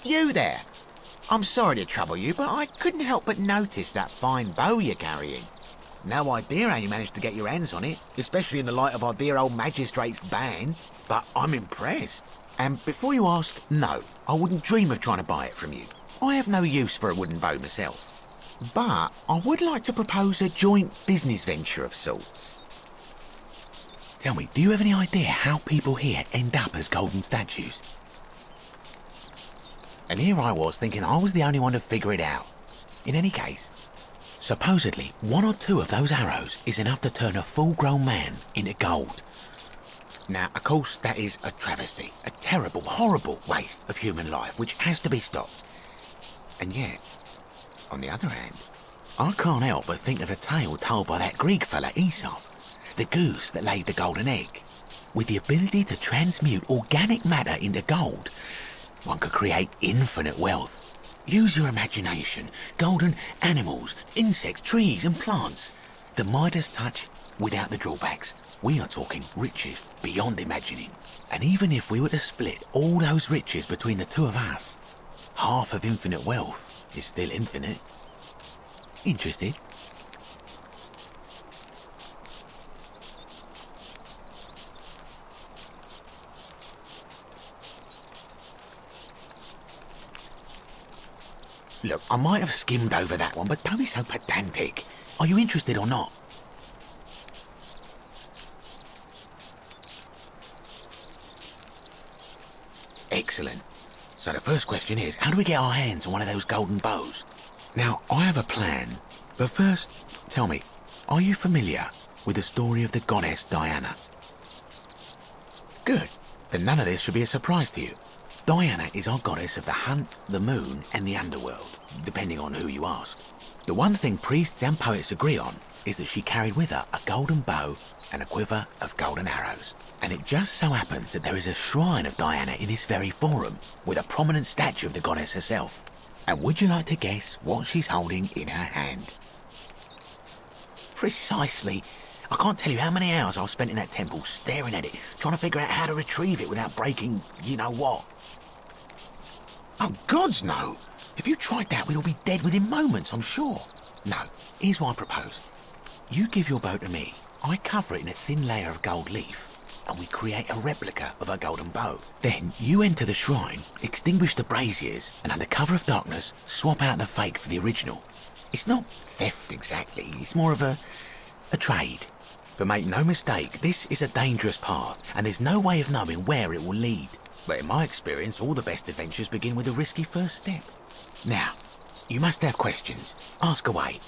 You there! I'm sorry to trouble you, but I couldn't help but notice that fine bow you're carrying. No idea how you managed to get your hands on it, especially in the light of our dear old magistrate's ban, but I'm impressed. And before you ask, no, I wouldn't dream of trying to buy it from you. I have no use for a wooden bow myself. But I would like to propose a joint business venture of sorts. Tell me, do you have any idea how people here end up as golden statues? And here I was thinking I was the only one to figure it out. In any case, supposedly, 1 or 2 of those arrows is enough to turn a full-grown man into gold. Now, of course, that is a travesty, a terrible, horrible waste of human life, which has to be stopped. And yet, on the other hand, I can't help but think of a tale told by that Greek fella Aesop, the goose that laid the golden egg. With the ability to transmute organic matter into gold, one could create infinite wealth. Use your imagination. Golden animals, insects, trees and plants. The Midas touch without the drawbacks. We are talking riches beyond imagining. And even if we were to split all those riches between the 2 of us, half of infinite wealth is still infinite. Interested? Look, I might have skimmed over that one, but don't be so pedantic. Are you interested or not? Excellent. So the first question is, how do we get our hands on one of those golden bows? Now, I have a plan, but first, tell me, are you familiar with the story of the goddess Diana? Good. Then none of this should be a surprise to you. Diana is our goddess of the hunt, the moon, and the underworld, depending on who you ask. The one thing priests and poets agree on is that she carried with her a golden bow and a quiver of golden arrows. And it just so happens that there is a shrine of Diana in this very forum, with a prominent statue of the goddess herself. And would you like to guess what she's holding in her hand? Precisely. I can't tell you how many hours I've spent in that temple staring at it, trying to figure out how to retrieve it without breaking you-know-what. Oh, gods, no! If you tried that, we'd all be dead within moments, I'm sure. No, here's what I propose. You give your bow to me, I cover it in a thin layer of gold leaf, and we create a replica of a golden bow. Then you enter the shrine, extinguish the braziers, and under cover of darkness, swap out the fake for the original. It's not theft exactly, it's more of a trade. But make no mistake, this is a dangerous path, and there's no way of knowing where it will lead. But in my experience, all the best adventures begin with a risky first step. Now, you must have questions. Ask away.